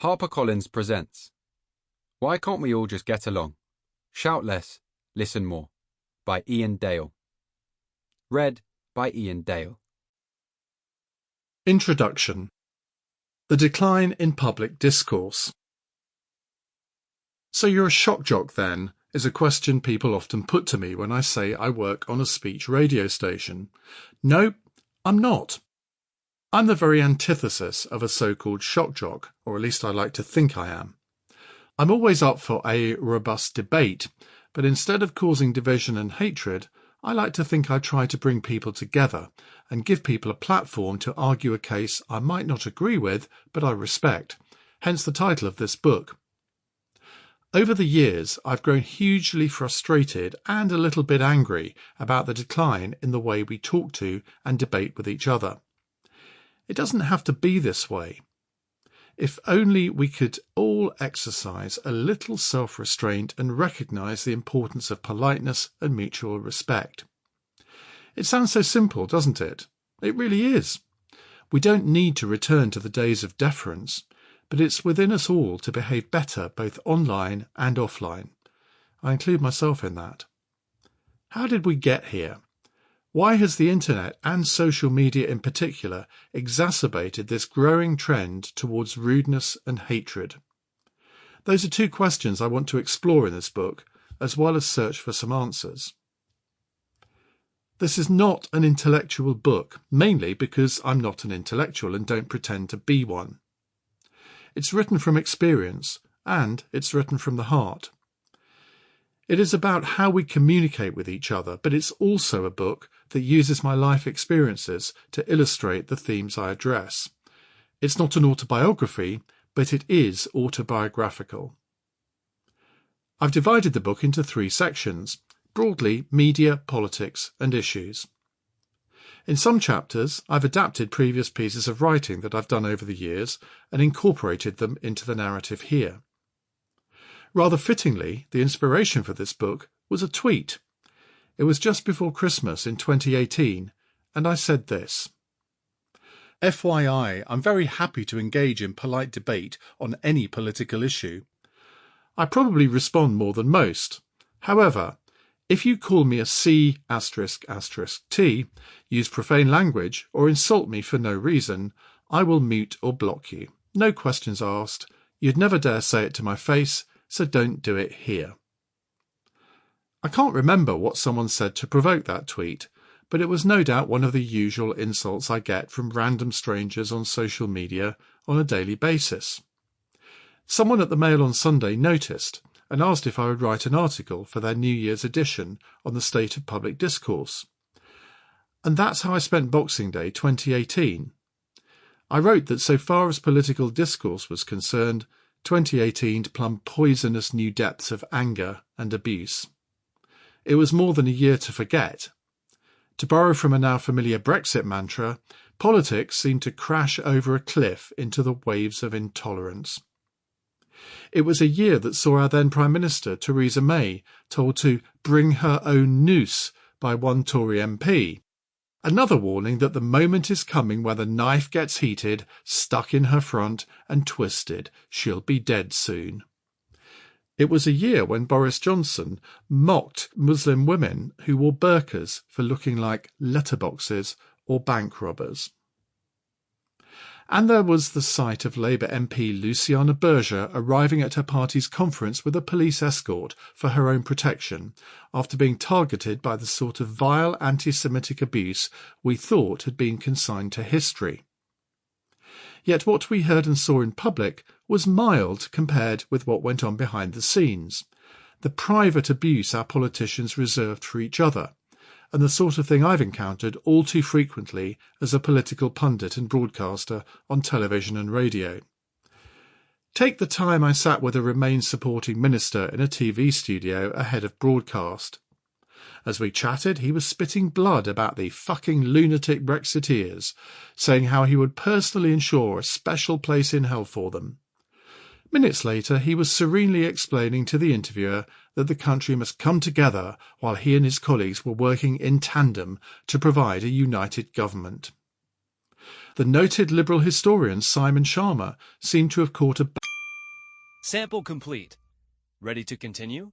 HarperCollins presents Why Can't We All Just Get Along? Shout Less, Listen More by Iain Dale. Read by Iain Dale. Introduction. The decline in public discourse. So you're a shock jock then, is a question people often put to me when I say I work on a speech radio station. No, I'm not. I'm the very antithesis of a so-called shock jock, or at least I like to think I am. I'm always up for a robust debate, but instead of causing division and hatred, I like to think I try to bring people together and give people a platform to argue a case I might not agree with, but I respect, hence the title of this book. Over the years, I've grown hugely frustrated and a little bit angry about the decline in the way we talk to and debate with each other. It doesn't have to be this way. If only we could all exercise a little self-restraint and recognise the importance of politeness and mutual respect. It sounds so simple, doesn't it? It really is. We don't need to return to the days of deference, but it's within us all to behave better both online and offline. I include myself in that. How did we get here? Why has the internet and social media in particular exacerbated this growing trend towards rudeness and hatred? Those are two questions I want to explore in this book, as well as search for some answers. This is not an intellectual book, mainly because I'm not an intellectual and don't pretend to be one. It's written from experience, and it's written from the heart. It is about how we communicate with each other, but it's also a book that uses my life experiences to illustrate the themes I address. It's not an autobiography, but it is autobiographical. I've divided the book into 3 sections, broadly media, politics, and issues. In some chapters, I've adapted previous pieces of writing that I've done over the years and incorporated them into the narrative here. Rather fittingly, the inspiration for this book was a tweet. It was just before Christmas in 2018, and I said this. FYI, I'm very happy to engage in polite debate on any political issue. I probably respond more than most. However, if you call me a C*****T, use profane language, or insult me for no reason, I will mute or block you. No questions asked. You'd never dare say it to my face, so don't do it here. I can't remember what someone said to provoke that tweet, but it was no doubt one of the usual insults I get from random strangers on social media on a daily basis. Someone at the Mail on Sunday noticed and asked if I would write an article for their New Year's edition on the state of public discourse. And that's how I spent Boxing Day 2018. I wrote that so far as political discourse was concerned, 2018 plumbed poisonous new depths of anger and abuse. It was more than a year to forget. To borrow from a now familiar Brexit mantra, politics seemed to crash over a cliff into the waves of intolerance. It was a year that saw our then Prime Minister, Theresa May, told to bring her own noose by one Tory MP. Another warning that the moment is coming when the knife gets heated, stuck in her front and twisted. She'll be dead soon. It was a year when Boris Johnson mocked Muslim women who wore burqas for looking like letterboxes or bank robbers. And there was the sight of Labour MP Luciana Berger arriving at her party's conference with a police escort for her own protection after being targeted by the sort of vile anti-Semitic abuse we thought had been consigned to history. Yet what we heard and saw in public was mild compared with what went on behind the scenes, the private abuse our politicians reserved for each other, and the sort of thing I've encountered all too frequently as a political pundit and broadcaster on television and radio. Take the time I sat with a Remain-supporting minister in a TV studio ahead of broadcast. As we chatted, he was spitting blood about the fucking lunatic Brexiteers, saying how he would personally ensure a special place in hell for them. Minutes later, he was serenely explaining to the interviewer that the country must come together while he and his colleagues were working in tandem to provide a united government. The noted Liberal historian Simon Sharma seemed to have caught a Sample complete. Ready to continue?